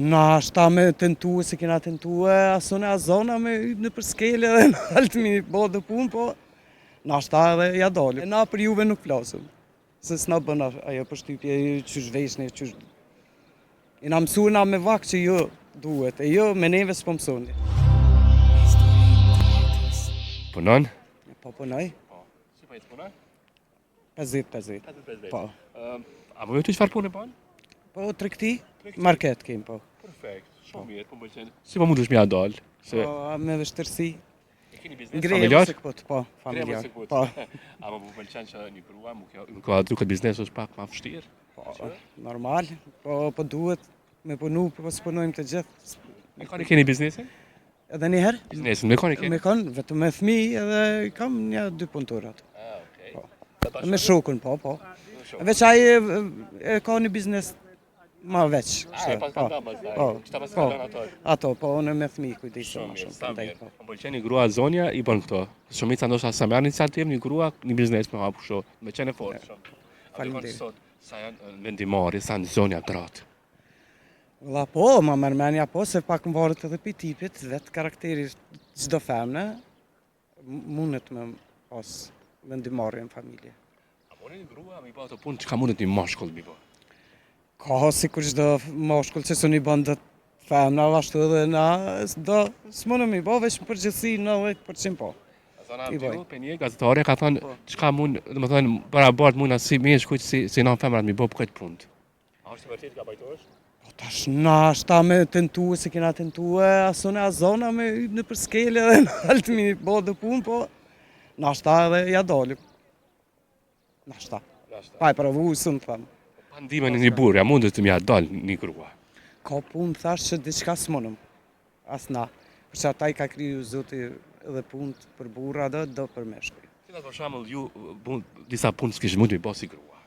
Na shta me tentu, se kena tentu asone a zona me në për skele dhe në altë mi bo dhe pun, po na shta edhe ja dole. Na për juve nuk flasëm, se s'na bën ajo përshtypje qysh veshni, qysh... I na mësu na me vak që jo duhet, e jo me neve s'po mësoni. Punon? Po punoj. Si po jetë puna? 50-50. 50-50. Po. A më vetë çfarë punë bën? Po tregti, market kem po. Perfekt, shumë mirë, po më pëlqen. Si po mundesh mja dal? Se Po me vështirësi. e keni biznes Ngrejmë familjar? se këpët, po, familjar. Ngrejmë se Po, A më pëlqen që një grua më ka duket biznesi është pak më vështirë? po, normal, po duhet me punu, po s'punojmë të gjithë. Me kani keni biznesin? Edhe njëherë, Biznesin, me kani keni? me kanë, vetëm me fëmijë edhe kam një 2 punëtorat. Okej. Po. Me shokun, po. Veç ai e ka një biznes ma veç. E pas Po, ka pastaj. po, Kishta pas po. kalon ato. Ato, po, unë me fëmijë kujdesem Shumë më mirë, shumë. sa prandaj, mirë. po. Më pëlqen një grua zonja i bën këto. Shumica ndoshta sa merr iniciativë një grua, një biznes me hap kështu. Me qenë fort shumë. Faleminderit. Sot sa janë vendimari, sa në zonja gratë. Valla po, ma mërmenja po, se pak më varet edhe pi tipit, vetë karakteri çdo femne, mundet me pas vendimarrje në familje. A mori një grua mi bë ato punë çka mundet një mashkull mi bë? Ka si kur çdo moshkull që suni bën të femna, ashtu edhe na s'mundem mi bë, veç në përgjithësi 90% po. Zona I boj. Abdiu Penje, gazetare ka thënë çka mund, domethënë barabart mund si meshkujt si non femrat mi bë për këtë punë. A është vërtet ka bajtohesh? Po tash na shta me tentu, se kena tentu asone a zona me në për skele dhe në altë mi bo dhe pun, po na shta edhe ja dalim. Na shta. Pa e provu, së më thëmë. Pa ndihmën e një burr, ja mundet të mja dal një grua. Ka punë thash që diçka s'monëm, as na. Përse ata i ka kriju Zoti edhe punë për burra dhe do për meshkuj. Cilat për shembull ju disa punë s'kish mund mi bë si grua.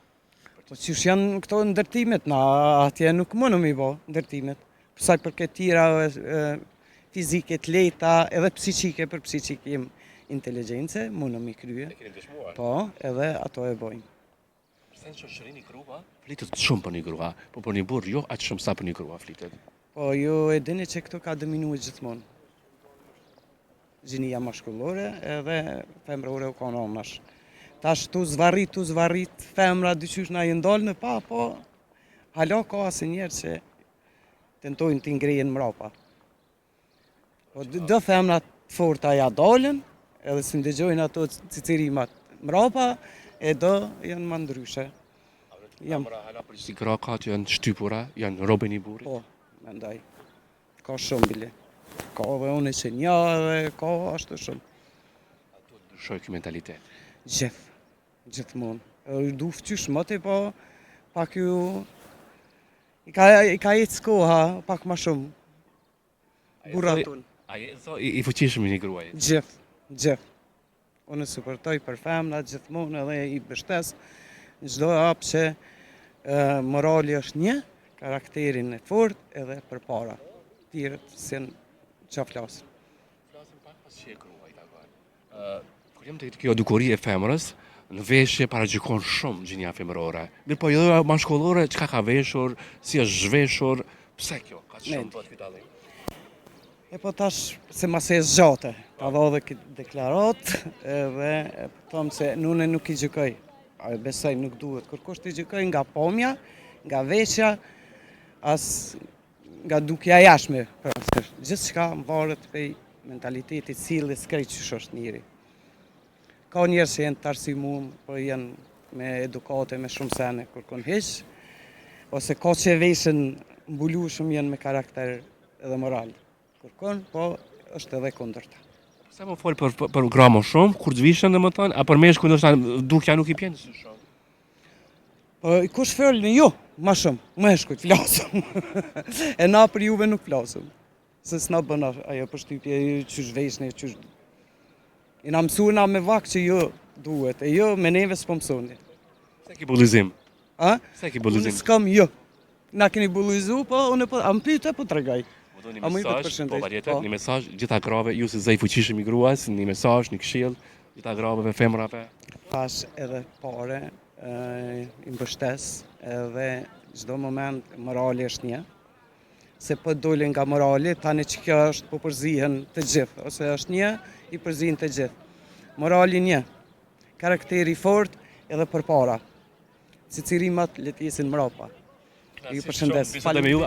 Po qysh janë këto ndërtimet, na atje nuk mënëm i bo ndërtimet. Përsa i përket tjera fizike të lehta edhe psiqike, për psiqik jem inteligjencë, mënëm i krye. E keni dëshmuar. Po, edhe ato e bojnë. Pse në shoqërinë një grua flitet shumë për një grua, po për një burr jo aq shumë sa për një grua flitet. Po, ju e dini që këto ka dominuar gjithmonë. Gjinia mashkullore edhe femrore u kanë onash. Tash tu zvarrit, femra dyqysh na i ndalë në pa, po hala ka asnjëherë që tentojnë t'i ngrejen mrapa. Po do femra të forta ja dalën, edhe si ndëgjojnë ato cicirimat mrapa, e do janë më ndryshe. Jam, Kamera hala për si gra ka që janë shtypura, janë robe një burri. po, mendoj. Ka shumë bile. Ka edhe unë që një edhe ka ashtu shumë. Ato ndryshoj ky mentalitet. Gjithmonë. Du fqysh mëti, po pak ju... I ka ecë koha, pak ma shumë. Buratun. A je so i fuqishëm një gruaj. Gjithë. Unë supportoj për femna gjithmonë edhe i bështes në çdo hap që morali është një, karakterin e fort edhe për para. Tjerët se që flasë. Flasim pak pas që e gruaj takon. Kur jam te kjo dukuri e femrës, në veshje paragjykon shumë gjinja femërore. Mirë po jo mashkullore, çka ka veshur, si është zhveshur, pse kjo? Ka shumë bëhet ky dallim. E po tash, se mas e zgjate, ka dhe këtë deklarat, edhe thomë se nune nuk i gjykoj. A besoj nuk duhet kërkosh të gjykoj nga pomja, nga veshja, as nga dukja jashme. Gjithë shka më varet pej mentalitetit cilës krejt që është njëri. Ka njerë që jenë të arsimum, po jenë me edukate, me shumë sene kërkon heq, ose ka që veshën mbulushëm jenë me karakter edhe moral. Kërkon, po është edhe kundërta. Pse më fol për gra më shumë, kur të vishën domethënë, a për meshkuj ndoshta dukja nuk i pjen shumë. Po kush folni ju, më shumë, meshkujt flasëm. E na për juve nuk flasëm. Se s'na bën ajo përshtypje qysh veshni, qysh... I na mësu na me vak që jo duhet, e jo me neve s'po mësoni. Se ki bullizim. A? Se ki Unë bullizim. s'kam jo. Na keni bullizu, po unë po, a më pyte po tregoj. Një A më i mesazh, përshëndes, po patjetër, po. një mesazh gjitha grave, ju si zë i fuqishëm i gruas, një mesazh, një këshill gjitha graveve, femrave. Pas edhe pare, i mbështes, edhe çdo moment morali është një. se po dole nga morali, tani që kjo është po përzihen të gjithë, ose është një, i përzihen të gjithë. Morali një, karakteri fort edhe përpara. Cicirimat le të jesin mbrapa. Ju përshëndes. Bisedoj me ju.